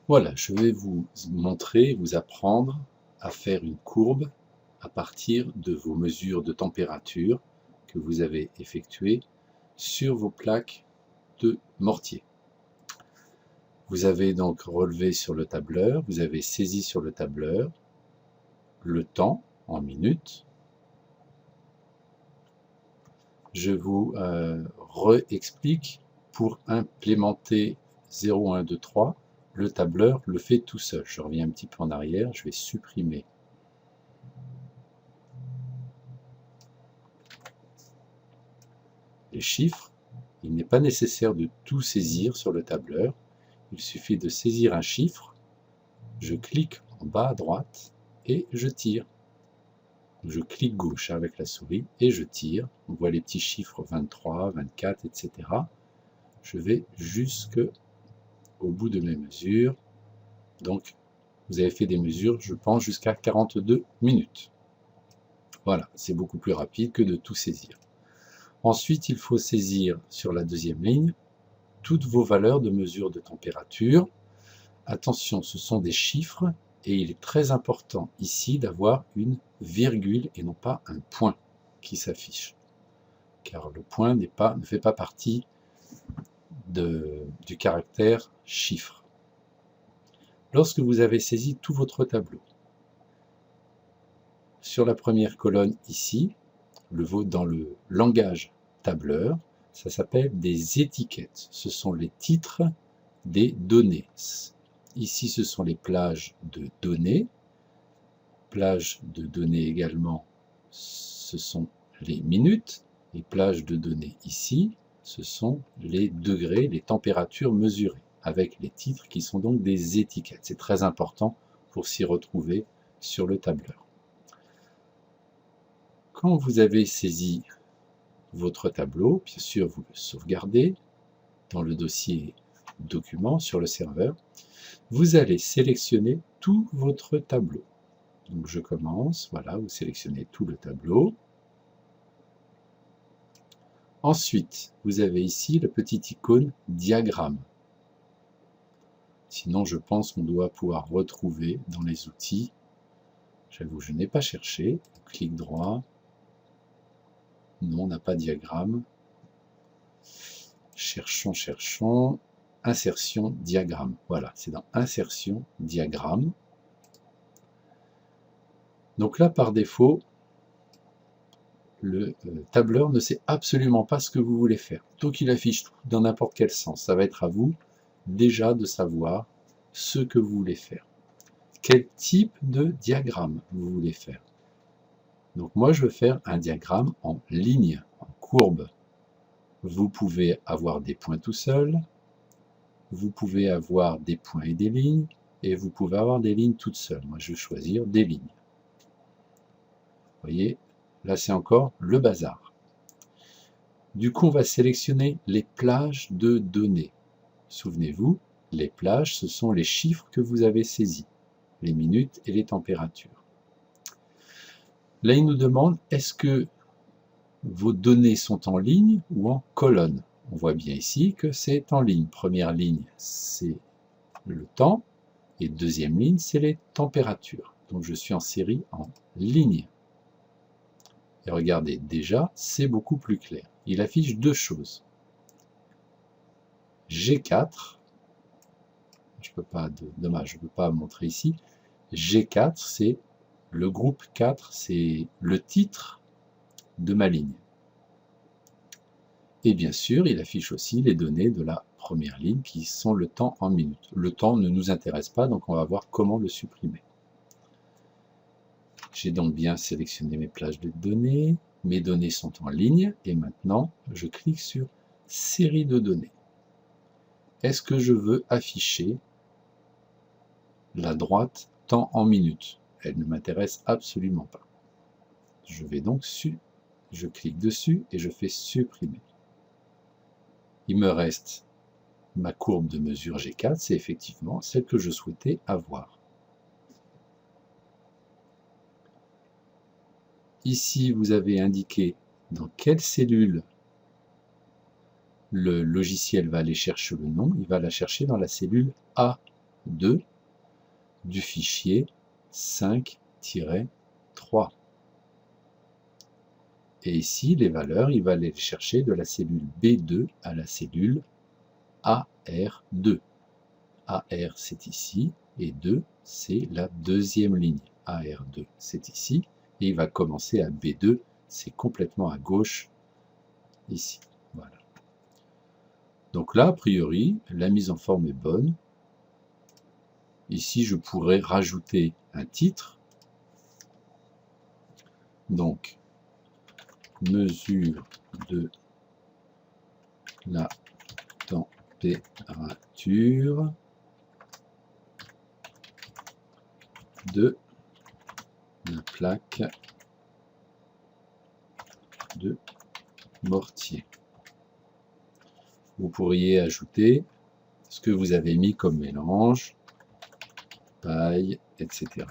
Voilà, je vais vous montrer, vous apprendre à faire une courbe à partir de vos mesures de température que vous avez effectuées sur vos plaques de mortier. Vous avez donc relevé sur le tableur, vous avez saisi sur le tableur le temps en minutes. Je vous réexplique, pour implémenter 0, 1, 2, 3, le tableur le fait tout seul. Je reviens un petit peu en arrière, je vais supprimer les chiffres. Il n'est pas nécessaire de tout saisir sur le tableur. Il suffit de saisir un chiffre, je clique en bas à droite et je tire. Je clique gauche avec la souris et je tire. On voit les petits chiffres 23, 24, etc. Je vais jusqu'au bout de mes mesures. Donc, vous avez fait des mesures, je pense, jusqu'à 42 minutes. Voilà, c'est beaucoup plus rapide que de tout saisir. Ensuite, il faut saisir sur la deuxième ligne toutes vos valeurs de mesure de température. Attention, ce sont des chiffres et il est très important ici d'avoir une virgule et non pas un point qui s'affiche. Car le point ne fait pas partie du caractère chiffre. Lorsque vous avez saisi tout votre tableau, sur la première colonne ici, dans le langage tableur, ça s'appelle des étiquettes. Ce sont les titres des données. Ici, ce sont les plages de données. Plages de données également, ce sont les minutes. Les plages de données ici, ce sont les degrés, les températures mesurées, avec les titres qui sont donc des étiquettes. C'est très important pour s'y retrouver sur le tableur. Quand vous avez saisi votre tableau, bien sûr, vous le sauvegardez dans le dossier documents sur le serveur. Vous allez sélectionner tout votre tableau. Donc je commence, voilà, vous sélectionnez tout le tableau. Ensuite, vous avez ici le petit icône diagramme. Sinon, je pense qu'on doit pouvoir retrouver dans les outils. J'avoue, je n'ai pas cherché. Clic droit. Non, on n'a pas diagramme. Cherchons, cherchons. Insertion, diagramme. Voilà, c'est dans Insertion, diagramme. Donc là, par défaut, le tableur ne sait absolument pas ce que vous voulez faire. Donc il affiche tout dans n'importe quel sens. Ça va être à vous déjà de savoir ce que vous voulez faire. Quel type de diagramme vous voulez faire. Donc moi, je veux faire un diagramme en ligne, en courbe. Vous pouvez avoir des points tout seuls, vous pouvez avoir des points et des lignes, et vous pouvez avoir des lignes toutes seules. Moi, je vais choisir des lignes. Vous voyez, là, c'est encore le bazar. Du coup, on va sélectionner les plages de données. Souvenez-vous, les plages, ce sont les chiffres que vous avez saisis, les minutes et les températures. Là, il nous demande, est-ce que vos données sont en ligne ou en colonne? On voit bien ici que c'est en ligne. Première ligne, c'est le temps, et deuxième ligne, c'est les températures. Donc je suis en série en ligne. Et regardez, déjà, c'est beaucoup plus clair. Il affiche deux choses. G4, dommage, je ne peux pas montrer ici. G4, c'est le groupe 4, c'est le titre de ma ligne. Et bien sûr, il affiche aussi les données de la première ligne qui sont le temps en minutes. Le temps ne nous intéresse pas, donc on va voir comment le supprimer. J'ai donc bien sélectionné mes plages de données. Mes données sont en ligne et maintenant, je clique sur série de données. Est-ce que je veux afficher la droite temps en minutes? Elle ne m'intéresse absolument pas. Je vais donc je clique dessus et je fais supprimer. Il me reste ma courbe de mesure G4, c'est effectivement celle que je souhaitais avoir. Ici, vous avez indiqué dans quelle cellule le logiciel va aller chercher le nom. Il va la chercher dans la cellule A. 2 du fichier 5-3. Et ici, les valeurs, il va aller les chercher de la cellule B2 à la cellule AR2. AR, c'est ici, et 2, c'est la deuxième ligne. AR2, c'est ici, et il va commencer à B2, c'est complètement à gauche, ici. Voilà. Donc là, a priori, la mise en forme est bonne. Ici, je pourrais rajouter un titre. Donc, mesure de la température de la plaque de mortier. Vous pourriez ajouter ce que vous avez mis comme mélange, paille, etc.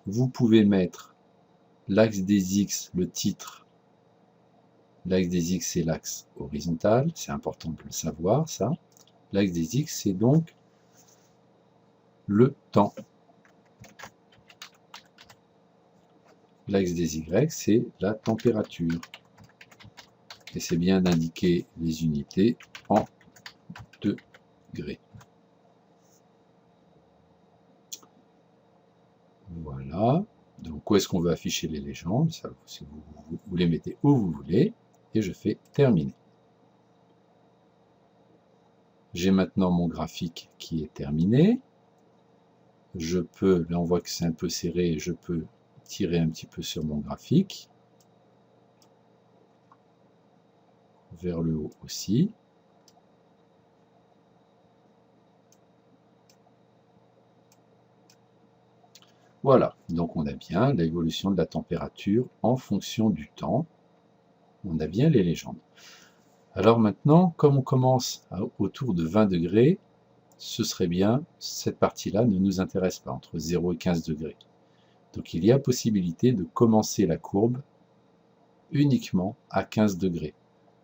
Vous pouvez mettre l'axe des X, le titre. L'axe des X, c'est l'axe horizontal, c'est important de le savoir, ça. L'axe des X, c'est donc le temps. L'axe des Y, c'est la température. Et c'est bien d'indiquer les unités en degrés. Voilà. Donc, où est-ce qu'on veut afficher les légendes? Ça, si vous les mettez où vous voulez. Et je fais terminer. J'ai maintenant mon graphique qui est terminé. Je peux, là on voit que c'est un peu serré, je peux tirer un petit peu sur mon graphique. Vers le haut aussi. Voilà, donc on a bien l'évolution de la température en fonction du temps. On a bien les légendes. Alors maintenant, comme on commence autour de 20 degrés, ce serait bien, cette partie-là ne nous intéresse pas, entre 0 et 15 degrés. Donc il y a possibilité de commencer la courbe uniquement à 15 degrés.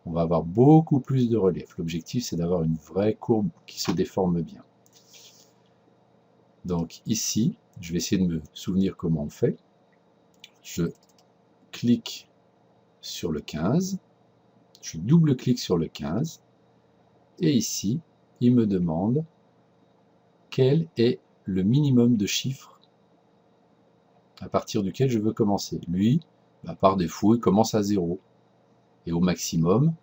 On va avoir beaucoup plus de relief. L'objectif, c'est d'avoir une vraie courbe qui se déforme bien. Donc ici, je vais essayer de me souvenir comment on fait. Je clique sur le 15, je double-clique sur le 15, et ici, il me demande quel est le minimum de chiffres à partir duquel je veux commencer. Lui, par défaut, il commence à 0. Et au maximum,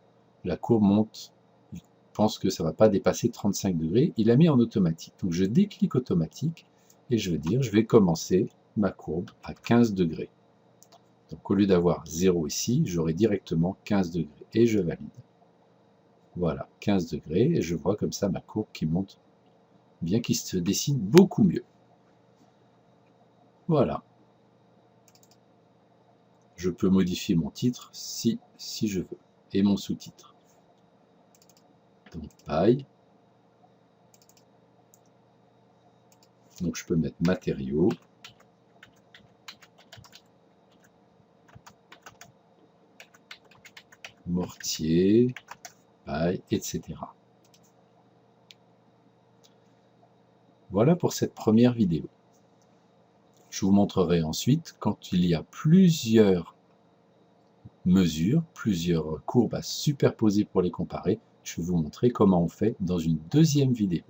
la courbe monte. Il pense que ça ne va pas dépasser 35 degrés. Il a mis en automatique. Donc je déclique automatique et je veux dire, je vais commencer ma courbe à 15 degrés. Donc au lieu d'avoir 0 ici, j'aurai directement 15 degrés. Et je valide. Voilà, 15 degrés. Et je vois comme ça ma courbe qui monte, bien qu'il se dessine beaucoup mieux. Voilà. Je peux modifier mon titre si je veux. Et mon sous-titre. Donc paille. Donc je peux mettre matériaux. Mortier, paille, etc. Voilà pour cette première vidéo. Je vous montrerai ensuite, quand il y a plusieurs mesures, plusieurs courbes à superposer pour les comparer, je vais vous montrer comment on fait dans une deuxième vidéo.